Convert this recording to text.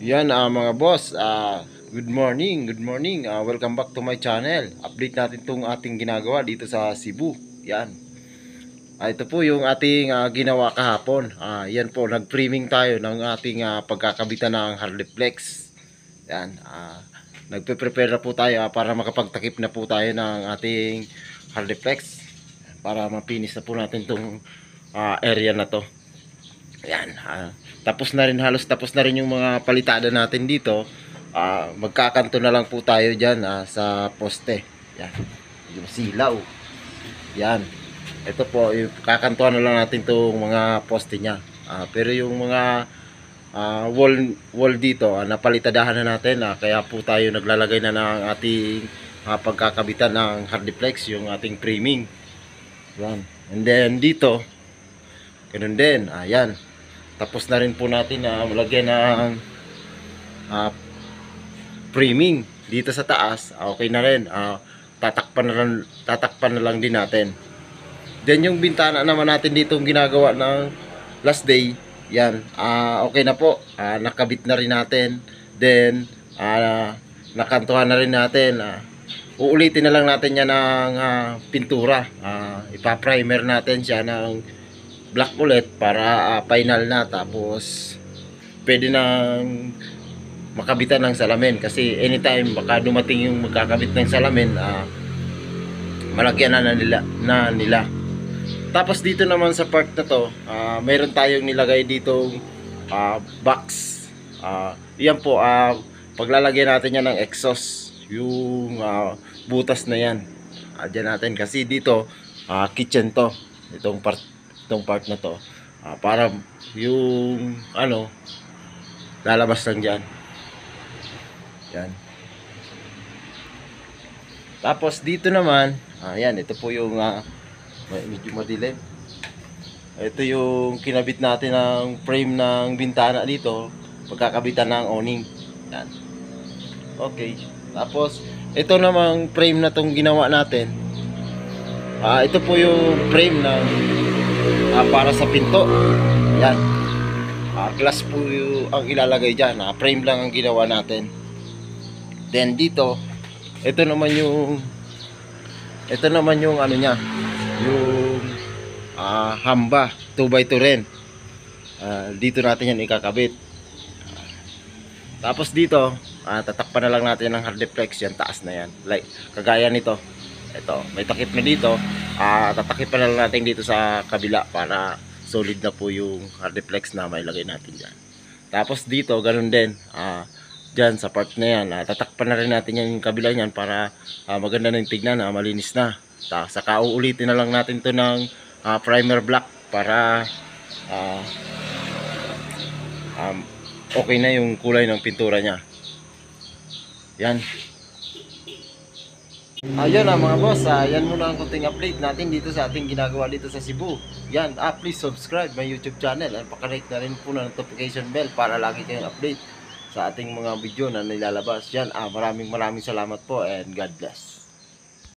Yan mga boss, good morning, good morning. Welcome back to my channel. Update natin tong ating ginagawa dito sa Cebu. Yan. Ito po yung ating ginawa kahapon. Yan po, nag-framing tayo ng ating pagkakabitan ng hardiplex. Yan. Nagpe-prepare na po tayo para makapagtakip na po tayo ng ating hardiplex para mapinis na po natin tong area na to. Ayan, tapos na rin, halos tapos na rin yung mga palitada natin dito. Magkakanto na lang po tayo dyan sa poste. Yan, yung silaw. Yan, ito po, kakantuhan na lang natin itong mga poste nya. Pero yung mga wall dito, napalitadahan na natin. Kaya po tayo naglalagay na ng ating pagkakabitan ng hardiplex, yung ating framing. Yan, and then dito ganun din, ayan. Tapos na rin po natin na malagyan ng framing dito sa taas. Okay na rin. Tatakpan na lang din natin. Then yung bintana naman natin dito yung ginagawa ng last day. Yan. Okay na po. Nakabit na rin natin. Then nakantuhan na rin natin. Uulitin na lang natin yan ng pintura. Ipa-primer natin siya ng black ulit para final na, tapos pwede nang makabitan ng salamin kasi anytime baka dumating yung magkakabit ng salamin, malagyan na nila. Tapos dito naman sa part na to, mayroon tayong nilagay ditong box. Yan po, paglalagyan natin yan ng exhaust, yung butas na yan, dyan natin kasi dito kitchen to, itong part na to, para yung lalabas lang dyan. Yan. Tapos dito naman, yan, ito po yung medyo madilim. Ito yung kinabit natin ng frame ng bintana dito, pagkakabitan ng awning. Yan. Okay. Tapos ito namang frame na tong ginawa natin. Ito po yung frame ng para sa pinto. Yan. Glass po yung ang ilalagay dyan. Frame lang ang ginawa natin. Then dito, ito naman yung ano nya, yung hamba 2x2 rin. Dito natin yan ikakabit. Tapos dito, tatakpan na lang natin ng hardiplex yan, taas na yan. Like kagaya nito. Ito, may takip na dito. Tatakip na lang natin dito sa kabila para solid na po yung hardiplex na may lagay natin dyan. Tapos dito, ganun din. Dyan sa part na yan, tatakpan na rin natin yung kabila niyan para maganda na yung tignan, malinis na. Saka uulitin na lang natin to ng primer black para okay na yung kulay ng pintura nya. Yan. Ayun mga boss, yan muna ang kunting update natin dito sa ating ginagawa dito sa Cebu. Yan, please subscribe my YouTube channel at pakarate na rin po ng notification bell para lagi kayong update sa ating mga video na nilalabas. Yan, maraming salamat po and God bless.